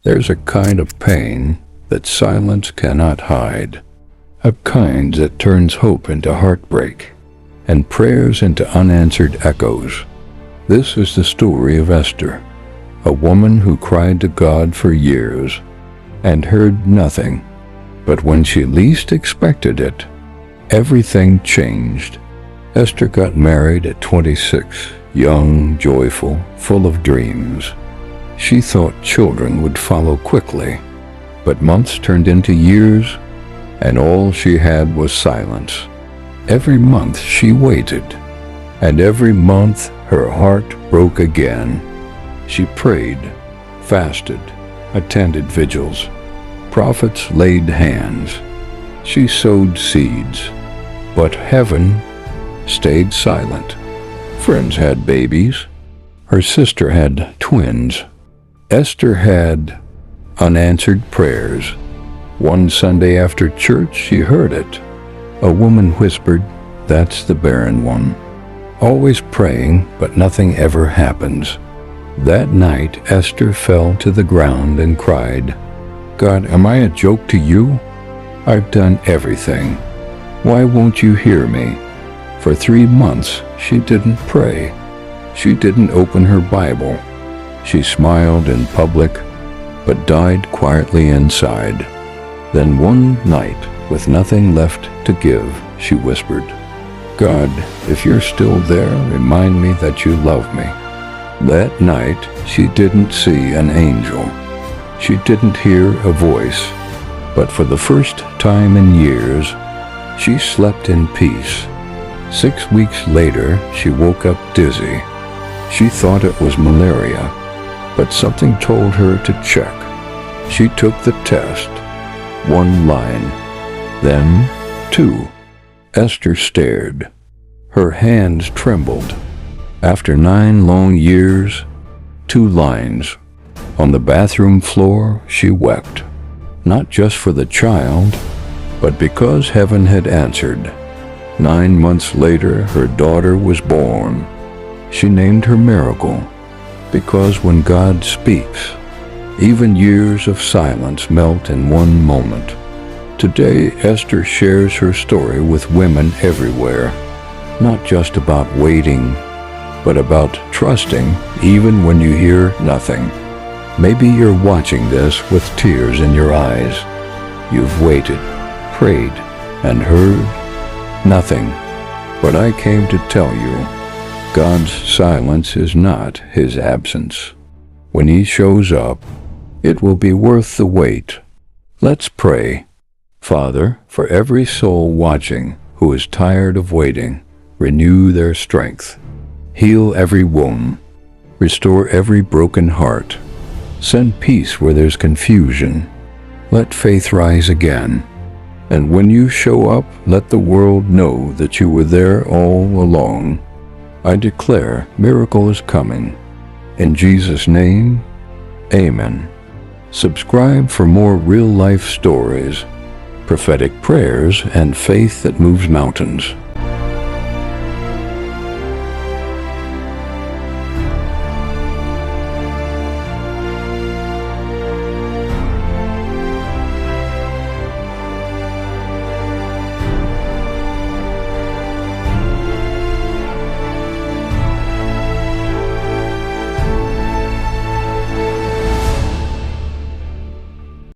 There's a kind of pain that silence cannot hide, a kind that turns hope into heartbreak and prayers into unanswered echoes. This is the story of Esther, a woman who cried to God for years and heard nothing. But when she least expected it, everything changed. Esther got married at 26, young, joyful, full of dreams. She thought children would follow quickly, but months turned into years, and all she had was silence. Every month she waited, and every month her heart broke again. She prayed, fasted, attended vigils. Prophets laid hands. She sowed seeds, but heaven stayed silent. Friends had babies. Her sister had twins. Esther had unanswered prayers. One Sunday after church, she heard it. A woman whispered, "That's the barren one." Always praying, but nothing ever happens. That night, Esther fell to the ground and cried, "God, am I a joke to you? I've done everything. Why won't you hear me?" For 3 months, she didn't pray. She didn't open her Bible. She smiled in public, but died quietly inside. Then one night, with nothing left to give, she whispered, "God, if you're still there, remind me that you love me." That night, she didn't see an angel. She didn't hear a voice. But for the first time in years, she slept in peace. 6 weeks later, she woke up dizzy. She thought it was malaria, but something told her to check. She took the test. 1 line, then 2. Esther stared. Her hands trembled. After 9 long years, 2 lines. On the bathroom floor, she wept, not just for the child, but because heaven had answered. 9 months later, her daughter was born. She named her Miracle, because when God speaks, even years of silence melt in one moment. Today, Esther shares her story with women everywhere, not just about waiting, but about trusting even when you hear nothing. Maybe you're watching this with tears in your eyes. You've waited, prayed, and heard nothing. But I came to tell you, God's silence is not His absence. When He shows up, it will be worth the wait. Let's pray. Father, for every soul watching who is tired of waiting, renew their strength. Heal every wound. Restore every broken heart. Send peace where there's confusion. Let faith rise again. And when you show up, let the world know that you were there all along. I declare, miracle is coming. In Jesus' name, amen. Subscribe for more real-life stories, prophetic prayers, and faith that moves mountains.